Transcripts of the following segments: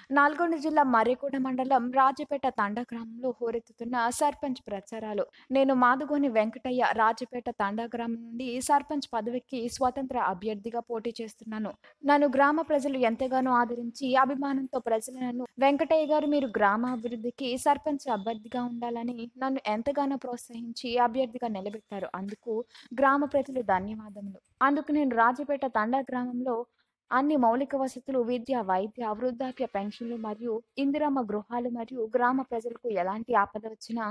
నల్గొండ జిల్లా మర్రిగూడ మండలం రాజపేట తండా గ్రామంలో హోరెత్తుతున్న సర్పంచ్ ప్రచారాలు. నేను మాదుగోని వెంకటయ్య రాజపేట తండా గ్రామం నుండి సర్పంచ్ పదవికి స్వతంత్ర అభ్యర్థిగా పోటీ చేస్తున్నాను. నన్ను గ్రామ ప్రజలు ఎంతగానో ఆదరించి అభిమానంతో ప్రజలు నన్ను వెంకటయ్య గారు మీరు గ్రామ అభివృద్ధికి సర్పంచ్ అభ్యర్థిగా ఉండాలని నన్ను ఎంతగానో ప్రోత్సహించి అభ్యర్థిగా నిలబెట్టారు. అందుకు గ్రామ ప్రజలు ధన్యవాదములు. అందుకు నేను రాజపేట తండా గ్రామంలో అన్ని మౌలిక వసతులు, విద్య, వైద్య, వృద్ధాప్య పెన్షన్లు మరియు ఇందిరమ్మ గృహాలు మరియు గ్రామ ప్రజలకు ఎలాంటి ఆపద వచ్చినా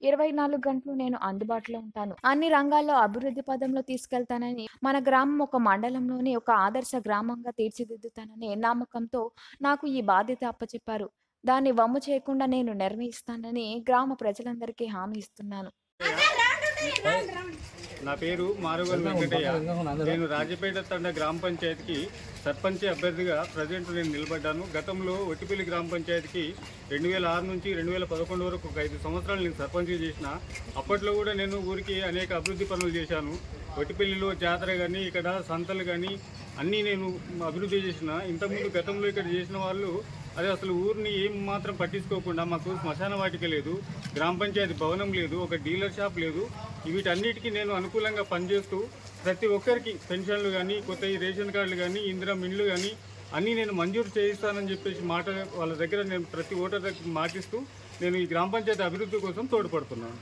24 గంటలు నేను అందుబాటులో ఉంటాను. అన్ని రంగాల్లో అభివృద్ధి పదంలో తీసుకెళ్తానని, మన గ్రామం ఒక మండలంలోని ఒక ఆదర్శ గ్రామంగా తీర్చిదిద్దుతాననే నమ్మకంతో నాకు ఈ బాధ్యత అప్పచెప్పారు. దాన్ని వమ్ము చేయకుండా నేను నిర్వహిస్తానని గ్రామ ప్రజలందరికీ హామీ ఇస్తున్నాను. నా పేరు మారుగల్ వెంకటయ్య. నేను రాజపేట తండ గ్రామ పంచాయతీకి సర్పంచ్ అభ్యర్థిగా ప్రజెంట్ నేను నిలబడ్డాను. గతంలో ఒట్టిపల్లి గ్రామ పంచాయతీకి 2006 నుంచి 2011 వరకు ఒక 5 సంవత్సరాలు నేను సర్పంచ్గా చేసిన. అప్పట్లో కూడా నేను ఊరికి అనేక అభివృద్ధి పనులు చేశాను. ఒట్టిపల్లిలో జాతర కానీ, ఇక్కడ సంతలు కానీ అన్నీ నేను అభివృద్ధి చేసిన. ఇంతకుముందు గతంలో ఇక్కడ చేసిన వాళ్ళు అదే అసలు ఊరిని ఏం మాత్రం పట్టించుకోకుండా మాకు శ్మశాన వాటిక లేదు, గ్రామ పంచాయతీ భవనం లేదు, ఒక డీలర్ షాప్ లేదు. వీటన్నిటికీ నేను అనుకూలంగా పనిచేస్తూ ప్రతి ఒక్కరికి పెన్షన్లు కానీ, కొత్త రేషన్ కార్డులు కానీ, ఇందిరా ఇండ్లు కానీ అన్నీ నేను మంజూరు చేయిస్తానని చెప్పేసి మాట వాళ్ళ దగ్గర నేను ప్రతి ఓటర్ దగ్గర మాటిస్తూ నేను ఈ గ్రామ పంచాయతీ అభివృద్ధి కోసం తోడ్పడుతున్నాను.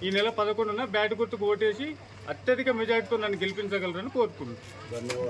ఈ నెల 11న బ్యాట్ గుర్తుకు ఓటేసి అత్యధిక మెజార్టీతో నన్ను గెలిపించగలరని కోరుకుంటున్నాను.